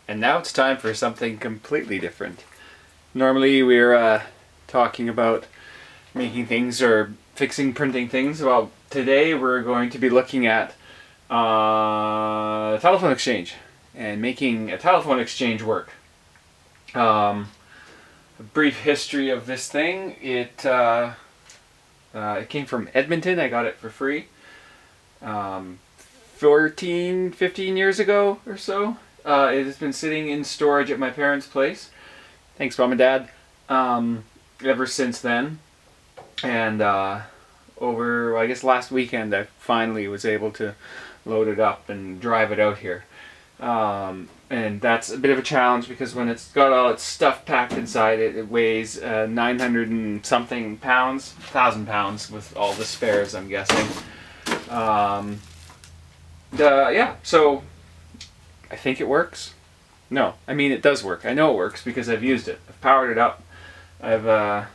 And now it's time for something completely different. Normally we're talking about making things or fixing printing things. Well, today we're going to be looking at telephone exchange and making a telephone exchange work. A brief history of this thing. It came from Edmonton. I got it for free 15 years ago or so. It has been sitting in storage at my parents' place. Thanks, Mom and Dad. Ever since then. And over, I guess last weekend, I finally was able to load it up and drive it out here. And that's a bit of a challenge because when it's got all its stuff packed inside it, it weighs 900 and something pounds, 1,000 pounds with all the spares, I'm guessing. Yeah, so I think it works. No, I mean it does work. I know it works because I've used it. I've powered it up. I've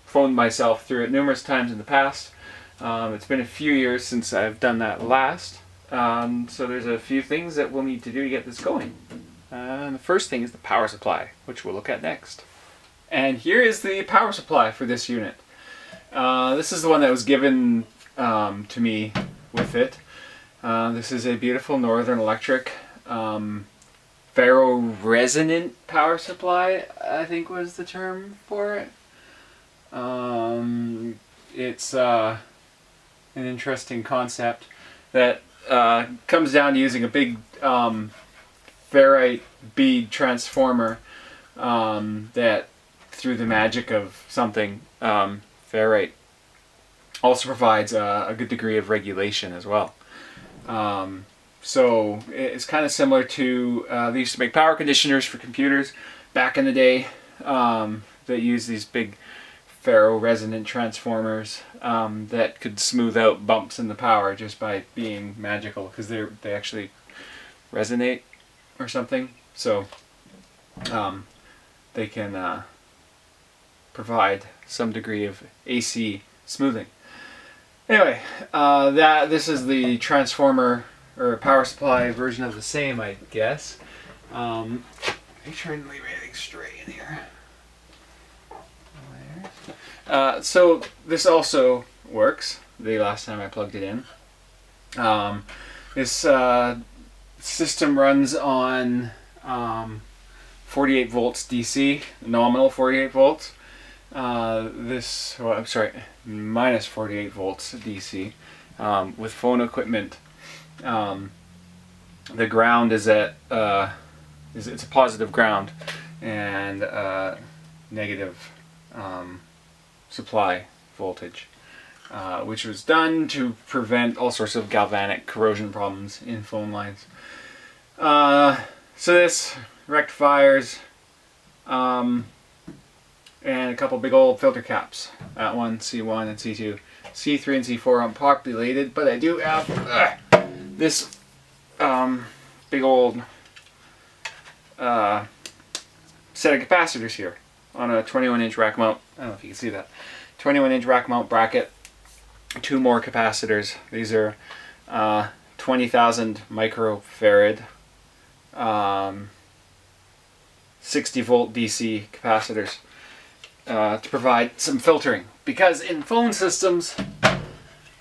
phoned myself through it numerous times in the past. It's been a few years since I've done that last. So there's a few things that we'll need to do to get this going. And the first thing is the power supply, which we'll look at next. And here is the power supply for this unit. This is the one that was given to me with it. This is a beautiful Northern Electric ferro-resonant power supply, I think was the term for it. It's an interesting concept that comes down to using a big ferrite bead transformer that, through the magic of something, ferrite also provides a good degree of regulation as well. So it's kind of similar to, they used to make power conditioners for computers back in the day that use these big ferro-resonant transformers that could smooth out bumps in the power just by being magical because they actually resonate or something. So they can provide some degree of AC smoothing. Anyway, this is the transformer or power supply version of the same, I guess. Make sure I didn't leave anything stray in here. So this also works. The last time I plugged it in. This system runs on 48 volts DC, nominal 48 volts. Minus 48 volts DC with phone equipment. The ground is at it's a positive ground and negative supply voltage, which was done to prevent all sorts of galvanic corrosion problems in phone lines. So this rectifiers and a couple big old filter caps. That one, C1 and C2. C3 and C4 aren't populated, but I do have this big old set of capacitors here on a 21-inch rack mount. I don't know if you can see that. 21-inch rack mount bracket. Two more capacitors. These are 20,000 microfarad 60 volt DC capacitors to provide some filtering. Because in phone systems,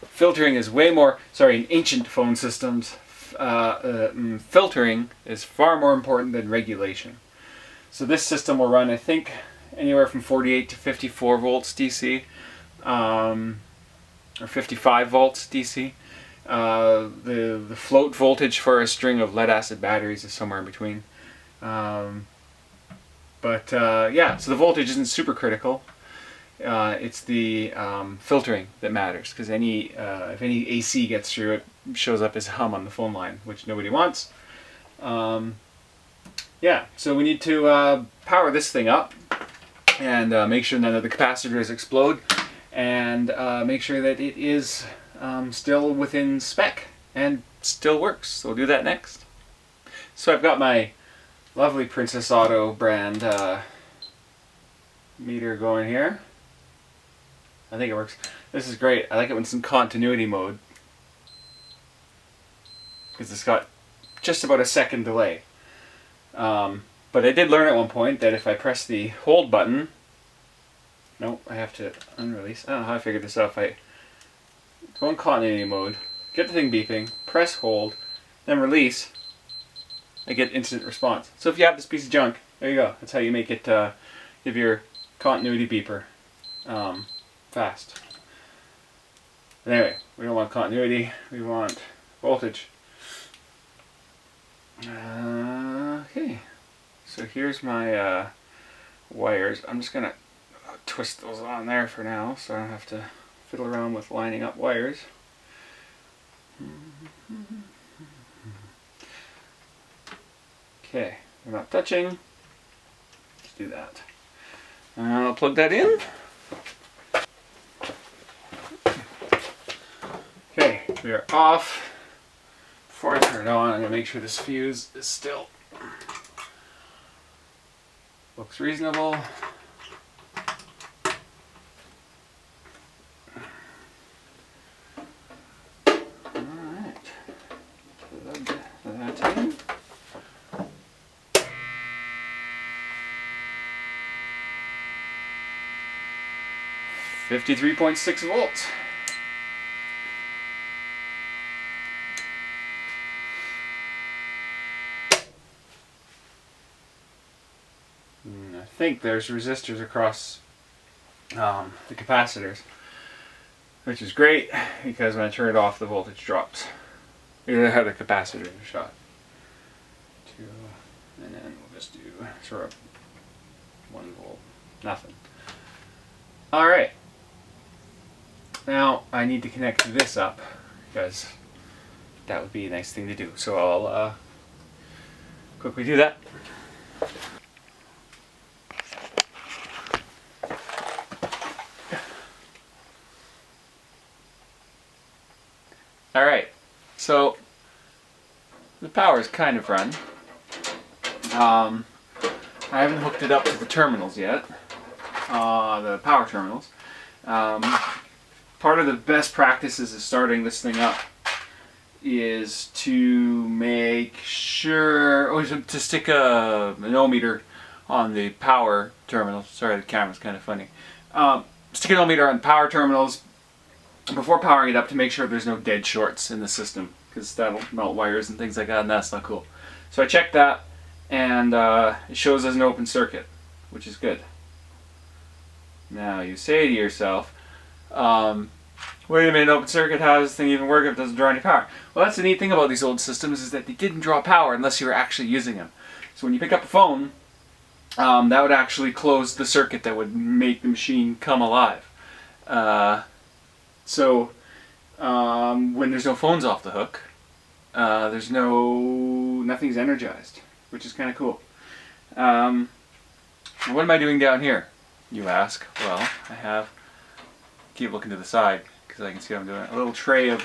filtering is way more, in ancient phone systems, filtering is far more important than regulation. So this system will run, I think, anywhere from 48 to 54 volts DC, or 55 volts DC. The float voltage for a string of lead acid batteries is somewhere in between. Yeah, so the voltage isn't super critical. It's the filtering that matters, because if any AC gets through, it shows up as hum on the phone line, which nobody wants. Yeah, so we need to power this thing up and make sure none of the capacitors explode, and make sure that it is still within spec and still works. So we'll do that next. So I've got my lovely Princess Auto brand meter going here. I think it works. This is great. I like it when it's in continuity mode, because it's got just about a second delay. But I did learn at one point that if I press the hold button, no, I have to unrelease. I don't know how I figured this out. If I go in continuity mode, get the thing beeping, press hold, then release, I get instant response. So if you have this piece of junk, there you go. That's how you make it give your continuity beeper fast. But anyway, we don't want continuity, we want voltage. Okay, so here's my wires. I'm just gonna twist those on there for now so I don't have to fiddle around with lining up wires. Okay, they're not touching. Let's do that. I'll plug that in. Okay, we are off. Before I turn it on, I'm going to make sure this fuse is still looks reasonable. Alright, plug that in. 53.6 volts. I think there's resistors across the capacitors, which is great because when I turn it off the voltage drops. Either have the capacitors shot. And then we'll just do sort of 1 volt, nothing. Alright, now I need to connect this up because that would be a nice thing to do. So I'll quickly do that. Alright, so the power is kind of run. I haven't hooked it up to the terminals yet, the power terminals. Part of the best practices of starting this thing up is to make sure, to stick an ohmmeter on the power terminals. Sorry, the camera's kind of funny. Stick an ohmmeter on the power terminals before powering it up to make sure there's no dead shorts in the system, because that'll melt wires and things like that, and that's not cool. So I checked that, and it shows as an open circuit, which is good. Now you say to yourself, wait a minute, open circuit, how does this thing even work if it doesn't draw any power? Well, that's the neat thing about these old systems, is that they didn't draw power unless you were actually using them. So when you pick up a phone, that would actually close the circuit that would make the machine come alive. So when there's no phones off the hook, nothing's energized, which is kind of cool. What am I doing down here, you ask? Well, keep looking to the side because I can see what I'm doing. A little tray of,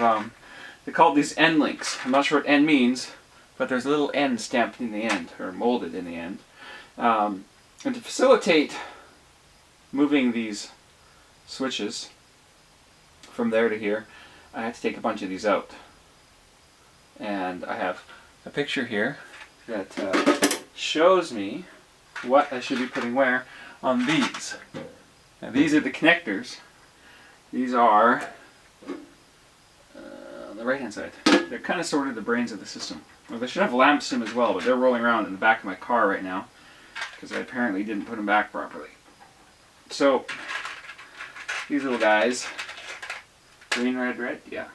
they call these end links. I'm not sure what end means, but there's a little N stamped in the end, or molded in the end. And to facilitate moving these switches from there to here, I had to take a bunch of these out. And I have a picture here that shows me what I should be putting where on these. Now these are the connectors. These are on the right hand side. They're kind of sort of the brains of the system. Well, they should have lamps in them as well, but they're rolling around in the back of my car right now because I apparently didn't put them back properly. So these little guys, green, red, red, yeah.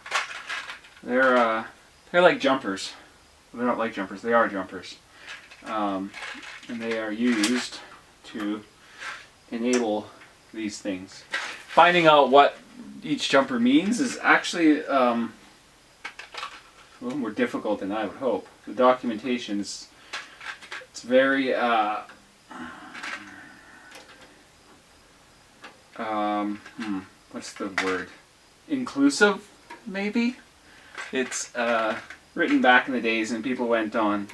They're like jumpers. They're not like jumpers, they are jumpers. And they are used to enable these things. Finding out what each jumper means is actually a little more difficult than I would hope. The documentation is very what's the word? Inclusive, maybe? It's written back in the days and people went on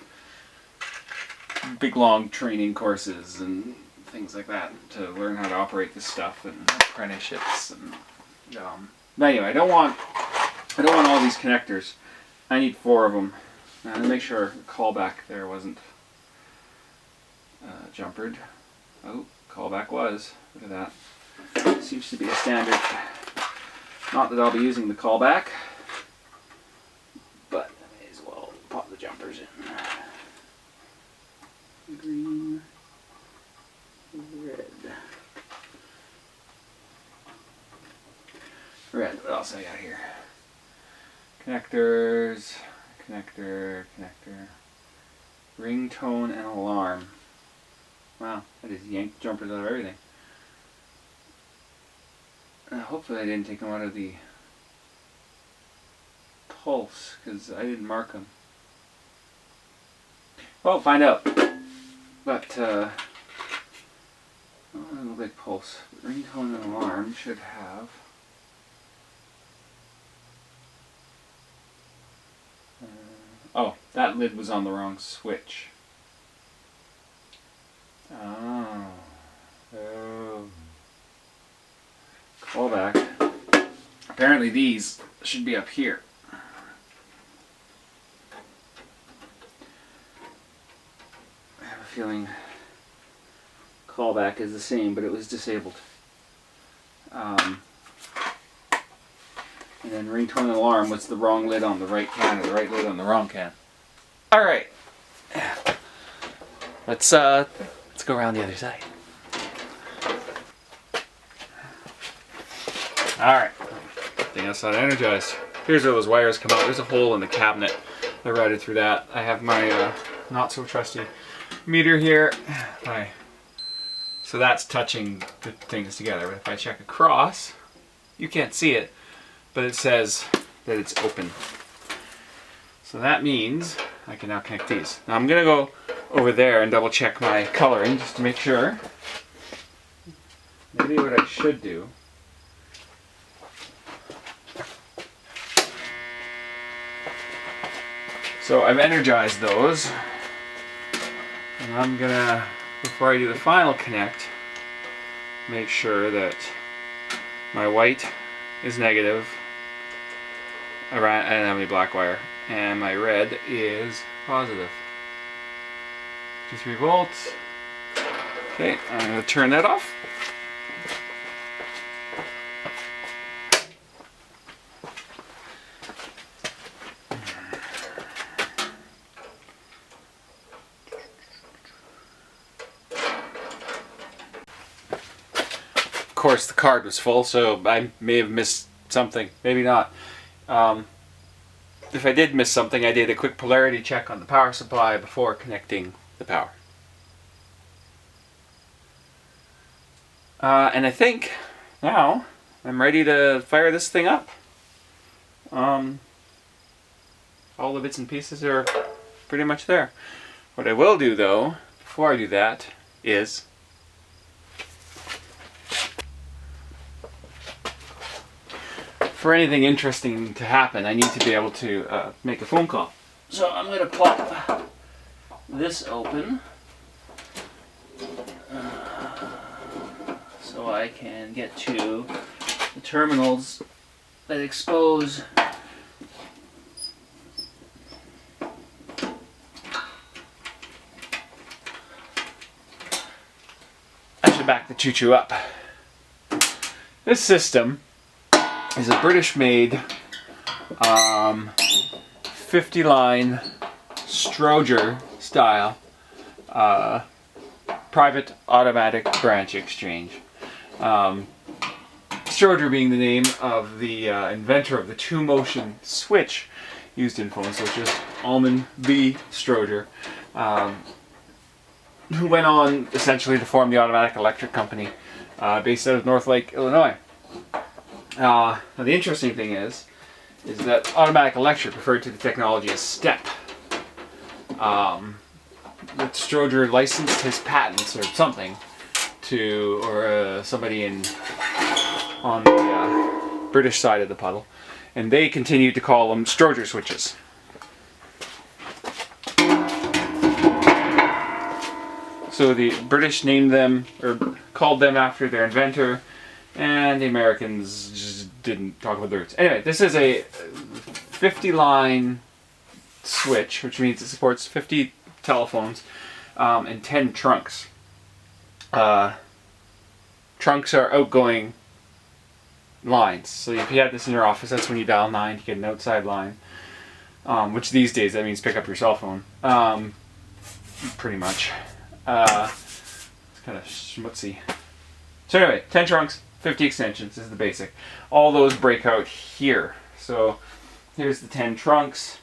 big long training courses and things like that to learn how to operate this stuff, and apprenticeships and but anyway, I don't want all these connectors. I need 4 of them. Now, let me make sure the callback there wasn't jumpered. Oh, callback was. Look at that. Seems to be a standard. Not that I'll be using the callback, but I may as well pop the jumpers in. Green, red. Red, what else I got here? Connectors, connector. Ringtone and alarm. Wow, I just yanked jumpers out of everything. Hopefully I didn't take them out of the pulse, because I didn't mark them. Well, find out. But, oh, it looks like pulse. Ringtone and alarm should have. Oh, that lid was on the wrong switch. Oh. Callback. Apparently these should be up here. I have a feeling callback is the same, but it was disabled. And then ringtone and alarm was the wrong lid on the right can, or the right lid on the wrong can. All right, let's go around the other side. All right, I think that's not energized. Here's where those wires come out. There's a hole in the cabinet. I routed through that. I have my not so trusty meter here. So that's touching the things together. But if I check across, you can't see it, but it says that it's open. So that means I can now connect these. Now I'm gonna go over there and double check my coloring just to make sure. Maybe what I should do. So I've energized those, and I'm gonna, before I do the final connect, make sure that my white is negative. I don't have any black wire, and my red is positive. 53 volts. Okay, I'm gonna turn that off. Of course, the card was full, so I may have missed something. Maybe not. If I did miss something, I did a quick polarity check on the power supply before connecting the power. And I think now I'm ready to fire this thing up. All the bits and pieces are pretty much there. What I will do, though, before I do that, is for anything interesting to happen, I need to be able to make a phone call. So I'm going to pop this open so I can get to the terminals that expose I should back the choo-choo up. This system is a British-made 50-line Strowger style private automatic branch exchange. Strowger being the name of the inventor of the two-motion switch used in phone switches, Almond B. Strowger, who went on essentially to form the Automatic Electric Company based out of North Lake, Illinois. Now the interesting thing is that Automatic Electric referred to the technology as STEP. That Strowger licensed his patents or something to, or somebody on the British side of the puddle, and they continued to call them Strowger switches. So the British named them, or called them after their inventor, and the Americans just didn't talk about the roots. Anyway, this is a 50-line switch, which means it supports 50 telephones. and 10 trunks. Trunks are outgoing lines. So if you had this in your office, that's when you dial 9 to get an outside line. Which these days that means pick up your cell phone. Pretty much. It's kind of schmutzy. So anyway, 10 trunks, 50 extensions is the basic. All those break out here. So here's the 10 trunks,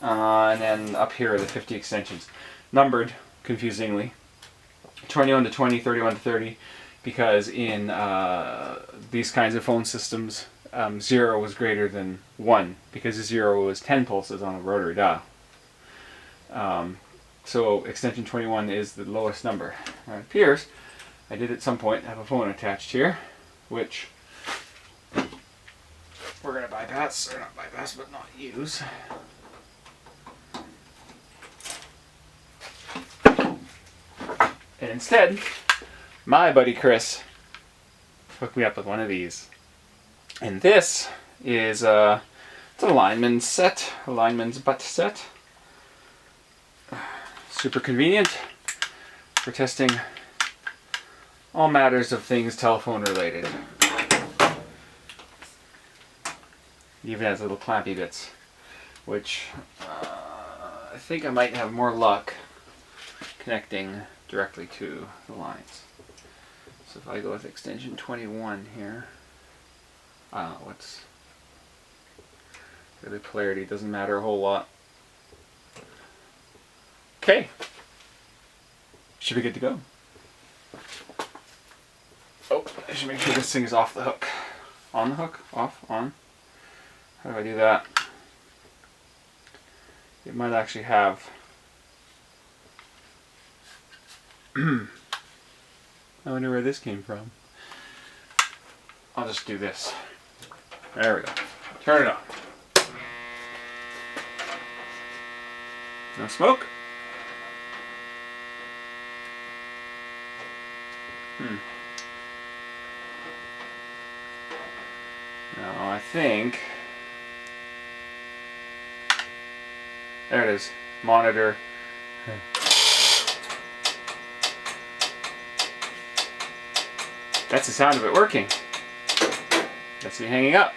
and then up here are the 50 extensions. Numbered, confusingly. 21 to 20, 31 to 30, because in these kinds of phone systems, 0 was greater than 1, because 0 was 10 pulses on a rotary dial. So extension 21 is the lowest number. It appears I did at some point have a phone attached here, which we're going to bypass, or not bypass, but not use. And instead, my buddy Chris hooked me up with one of these. And this is it's an alignment's butt set. Super convenient for testing all matters of things telephone related. It even has little clampy bits, which I think I might have more luck connecting directly to the lines. So if I go with extension 21 here, what's really polarity doesn't matter a whole lot. Okay, should be good to go. Oh, I should make sure this thing is off the hook. On the hook? Off? On? How do I do that? It might actually have... I wonder where this came from. I'll just do this. There we go. Turn it on. No smoke? Now I think... There it is. Monitor. That's the sound of it working. That's me hanging up.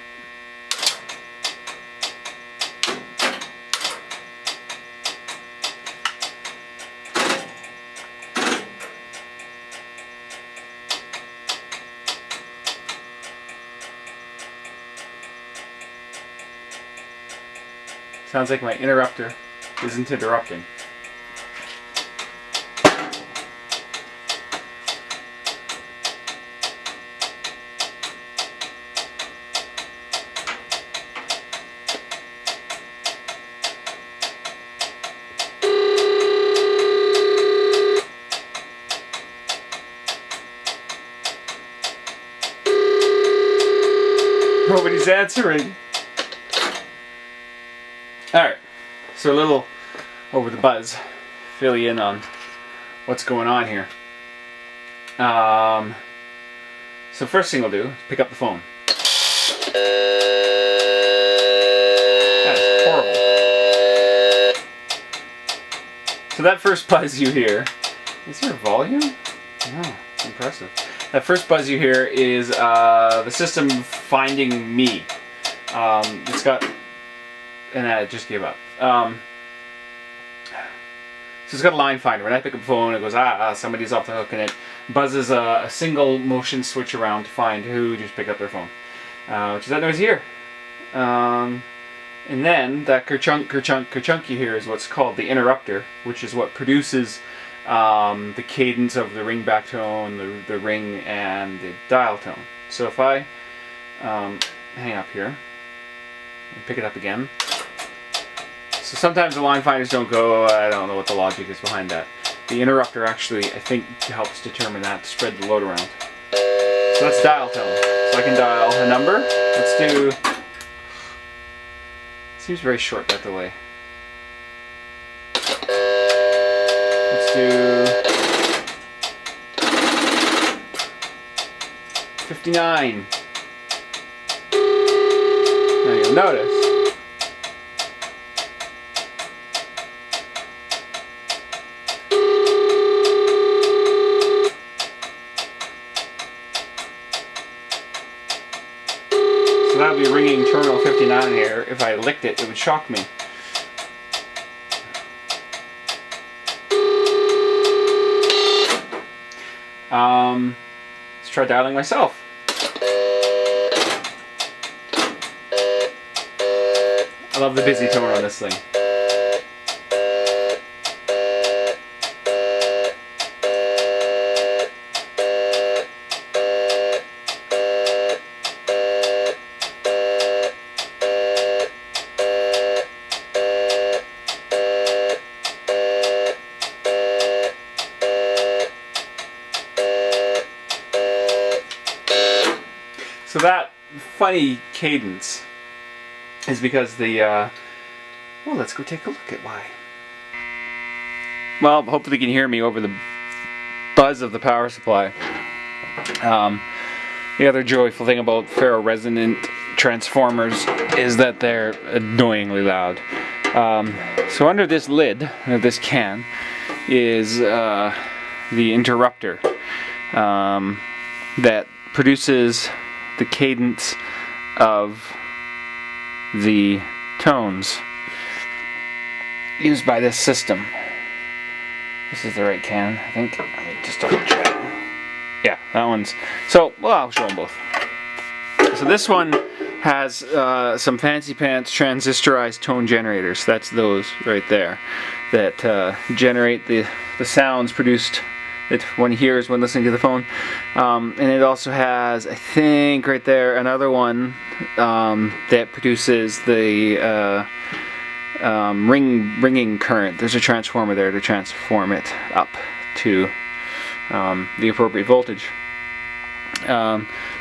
Sounds like my interrupter isn't interrupting. Nobody's answering. Alright, so a little over the buzz, fill you in on what's going on here. So first thing we'll do is pick up the phone. That is horrible. So that first buzz you hear, is there a volume? No, impressive. That first buzz you hear is the system finding me. It's got... And I just gave up. So it's got a line finder. When I pick up the phone, it goes, somebody's off the hook, and it buzzes a single motion switch around to find who just picked up their phone. Which is that noise here. And then that kerchunk, kerchunk, kerchunk you hear is what's called the interrupter, which is what produces the cadence of the ringback tone, the ring, and the dial tone. So if I hang up here and pick it up again. So sometimes the line finders don't go, I don't know what the logic is behind that. The interrupter actually, I think, helps determine that, to spread the load around. So that's dial tone. So I can dial a number. Let's do... Seems very short, that delay. Let's do... 59. Now you'll notice on here, if I licked it, it would shock me. Let's try dialing myself. I love the busy tone on this thing. So that funny cadence is because the, well, let's go take a look at why. Well, hopefully you can hear me over the buzz of the power supply. The other joyful thing about ferroresonant transformers is that they're annoyingly loud. So under this lid, this can, is the interrupter that produces the cadence of the tones used by this system. This is the right can, I think. Let me just double check. Yeah, that one's. So, well, I'll show them both. So this one has some fancy pants transistorized tone generators. That's those right there that generate the sounds produced that one hears when listening to the phone. And it also has, I think, right there, another one that produces the ringing current. There's a transformer there to transform it up to the appropriate voltage.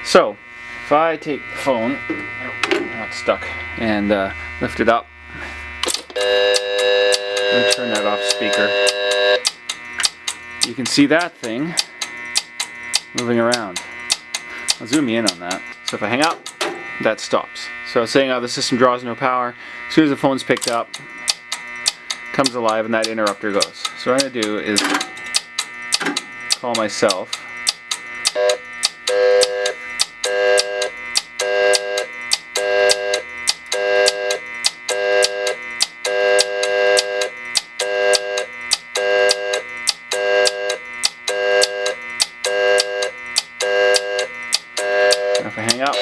So, if I take the phone, now it's stuck, and lift it up, let me turn that off speaker. You can see that thing moving around. I'll zoom in on that. So if I hang up, that stops. So I was saying how the system draws no power. As soon as the phone's picked up, comes alive and that interrupter goes. So what I'm going to do is call myself. If I hang up,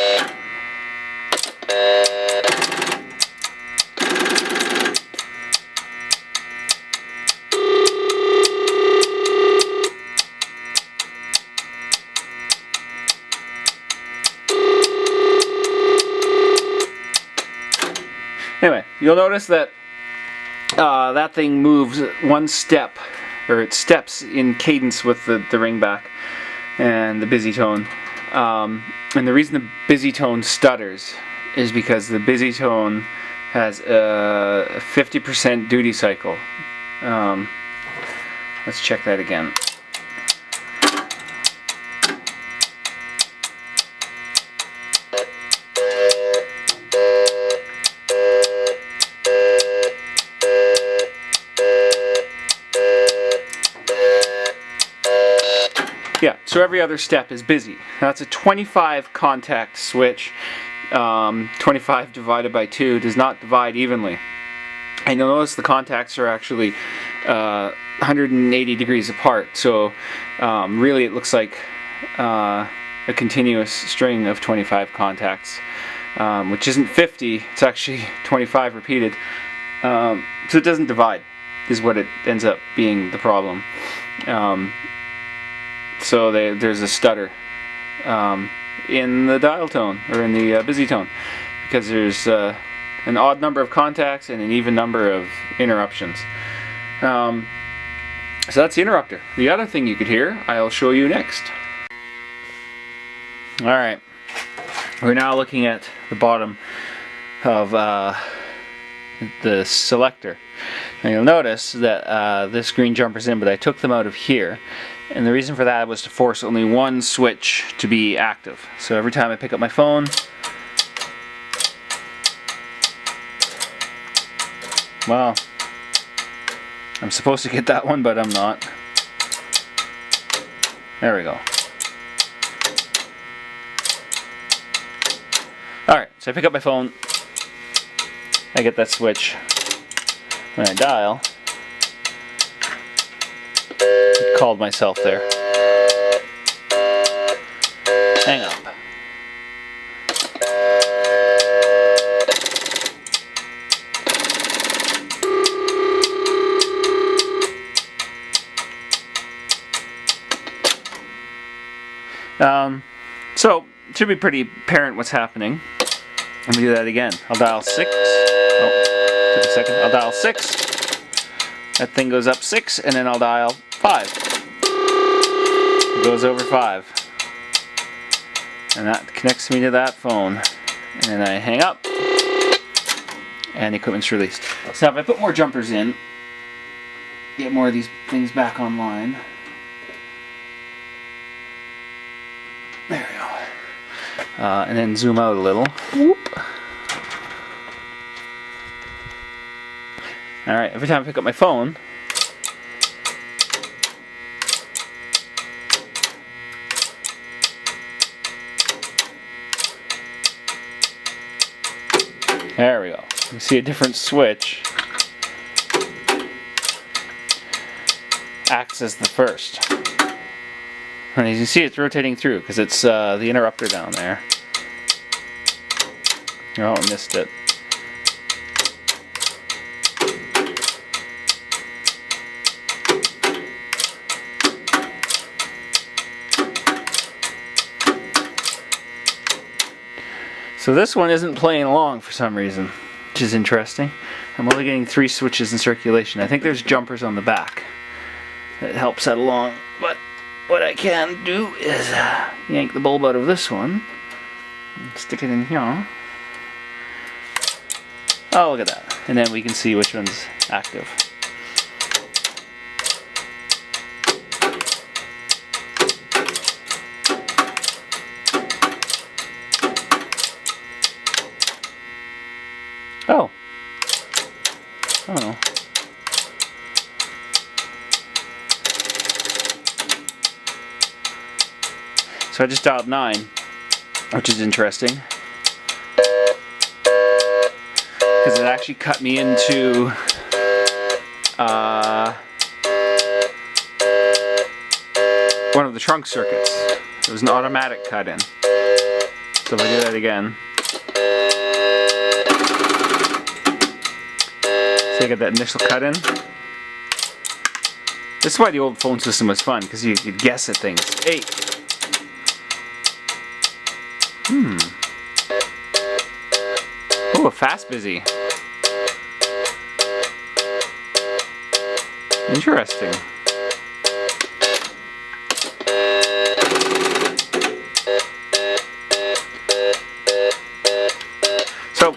anyway, you'll notice that that thing moves one step, or it steps in cadence with the ringback and the busy tone. And the reason the busy tone stutters is because the busy tone has a 50% duty cycle. Let's check that again. Yeah, so every other step is busy. That's a 25 contact switch. 25 divided by 2 does not divide evenly. And you'll notice the contacts are actually 180 degrees apart. So really it looks like a continuous string of 25 contacts, which isn't 50, it's actually 25 repeated. So it doesn't divide, is what it ends up being the problem. So there's a stutter in the dial tone, or in the busy tone, because there's an odd number of contacts and an even number of interruptions. So that's the interrupter. The other thing you could hear, I'll show you next. Alright, we're now looking at the bottom of the selector. Now you'll notice that this green jumper's in, but I took them out of here. And the reason for that was to force only one switch to be active. So every time I pick up my phone, well, I'm supposed to get that one, but I'm not. There we go. Alright, so I pick up my phone, I get that switch when I dial. Called myself there. Hang up. So it should be pretty apparent what's happening. Let me do that again. I'll dial 6. Oh, took a second. I'll dial 6. That thing goes up 6, and then I'll dial 5. It goes over 5. And that connects me to that phone. And then I hang up. And the equipment's released. So if I put more jumpers in, get more of these things back online. There we go. And then zoom out a little. Whoop. Alright, every time I pick up my phone, there we go. You see a different switch acts as the first. And as you see, it's rotating through because it's the interrupter down there. Oh, I missed it. So this one isn't playing along for some reason, which is interesting. I'm only getting 3 switches in circulation. I think there's jumpers on the back that helps that along, but what I can do is yank the bulb out of this one and stick it in here. Oh, look at that. And then we can see which one's active. Oh. I don't know. So I just dialed 9, which is interesting. Because it actually cut me into one of the trunk circuits. It was an automatic cut in. So if I do that again. So you get that initial cut in. This is why the old phone system was fun, because you could guess at things. 8. Oh, a fast busy. Interesting. So,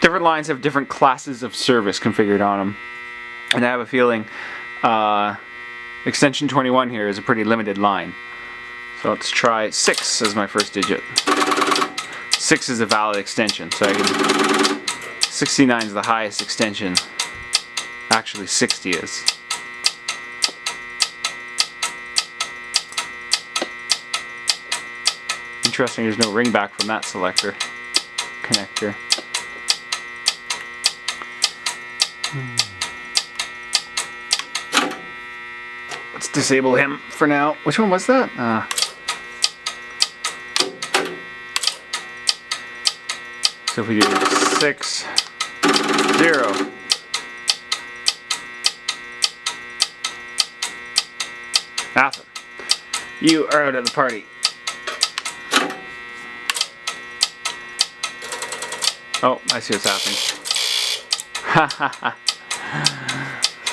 different lines have different classes of service configured on them. And I have a feeling extension 21 here is a pretty limited line. So let's try 6 as my first digit. 6 is a valid extension, so I can... 69 is the highest extension. Actually 60 is. Interesting, there's no ring back from that selector connector. Let's disable him for now. Which one was that? So if we do 6, 0. Nothing. You are out of the party. Oh, I see what's happening.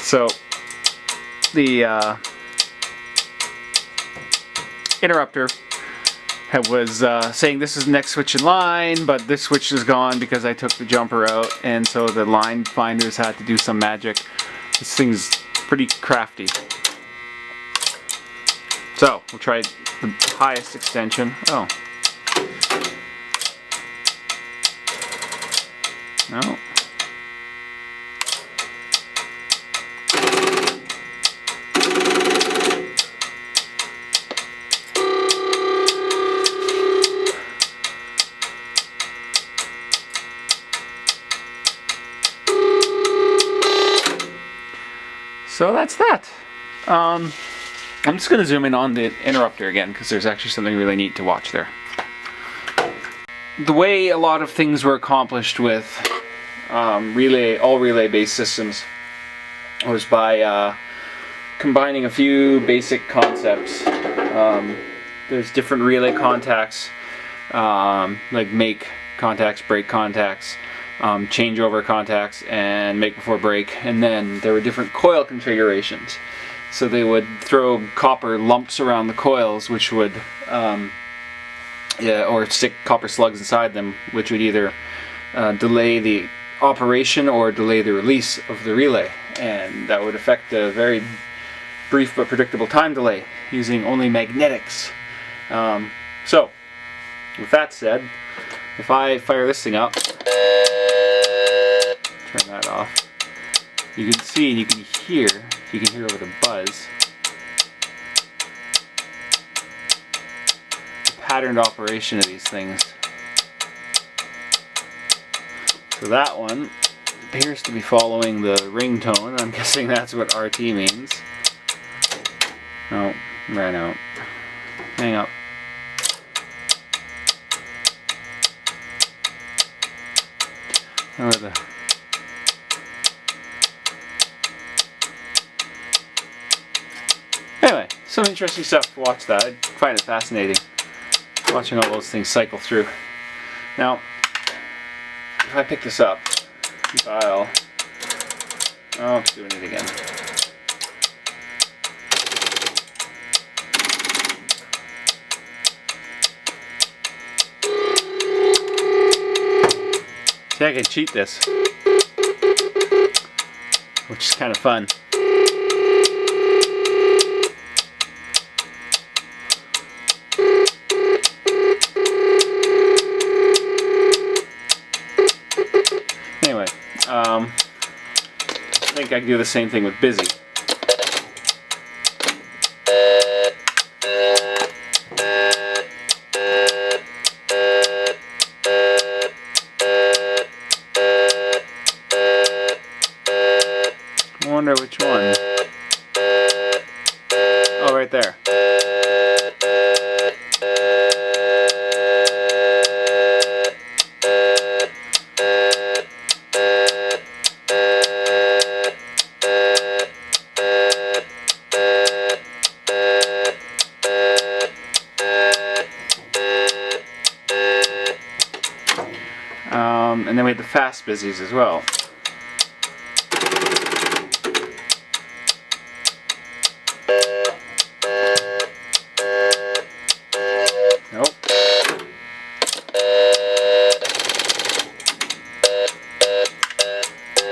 So, the interrupter was saying this is the next switch in line, but this switch is gone because I took the jumper out, and so the line finders had to do some magic. This thing's pretty crafty. So, we'll try the highest extension. Oh. No. So that's that. I'm just going to zoom in on the interrupter again because there's actually something really neat to watch there. The way a lot of things were accomplished with all relay-based systems was by combining a few basic concepts. There's different relay contacts, like make contacts, break contacts, changeover contacts, and make before break. And then there were different coil configurations. So they would throw copper lumps around the coils, which would, or stick copper slugs inside them, which would either delay the operation or delay the release of the relay. And that would affect a very brief but predictable time delay using only magnetics. So, with that said, if I fire this thing up, turn that off, you can see and you can hear over the buzz, the patterned operation of these things. So that one appears to be following the ringtone. I'm guessing that's what RT means. Oh, ran out. Hang up. Or the Anyway, some interesting stuff to watch that. I find it fascinating watching all those things cycle through. Now, if I pick this up, oh, it's doing it again. See, I can cheat this, which is kind of fun. Anyway, I think I can do the same thing with busy. I wonder which one. Oh, right there. And then we had the fast busies as well. Nope.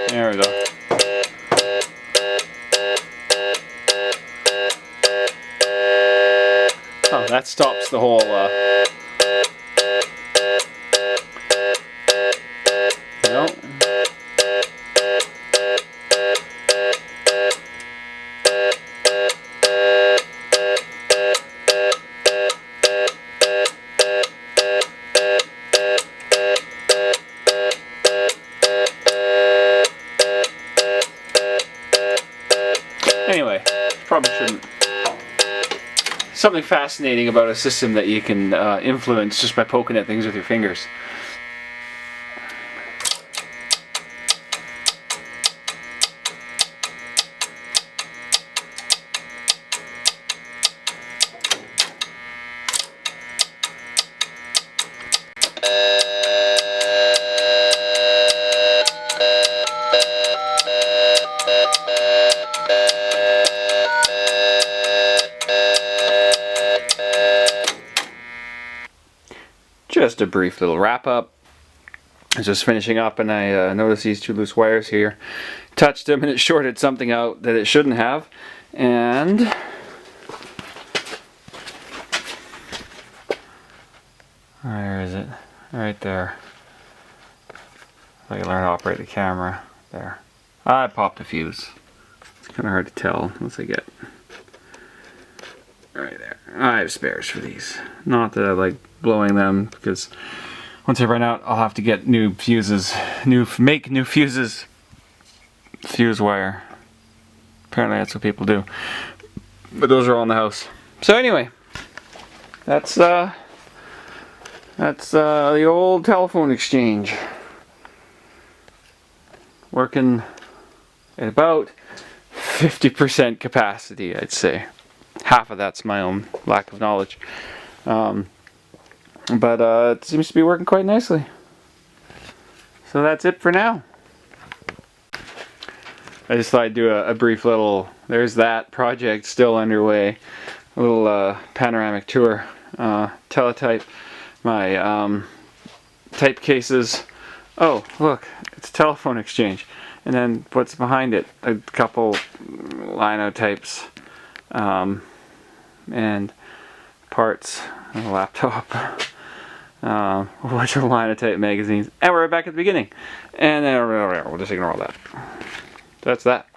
There we go. Oh, that stops the whole no. Anyway, probably shouldn't. Something fascinating about a system that you can influence just by poking at things with your fingers. Just a brief little wrap up. I was just finishing up and I noticed these two loose wires here. Touched them and it shorted something out that it shouldn't have. And where is it? Right there. If I can learn to operate the camera. There. I popped a fuse. It's kind of hard to tell once I get right there. I have spares for these. Not that I like blowing them, because once I run out I'll have to get new fuses, make new fuses, fuse wire, Apparently that's what people do. But those are all in the house. So anyway, that's the old telephone exchange. Working at about 50% capacity, I'd say. Half of that's my own lack of knowledge. But it seems to be working quite nicely. So that's it for now. I just thought I'd do a brief little, there's that project still underway. A little panoramic tour. Teletype. My type cases. Oh, look, it's a telephone exchange. And then what's behind it? A couple linotypes. And parts of a laptop. A bunch of linotype magazines. And we're back at the beginning. And then we'll just ignore all that. That's that.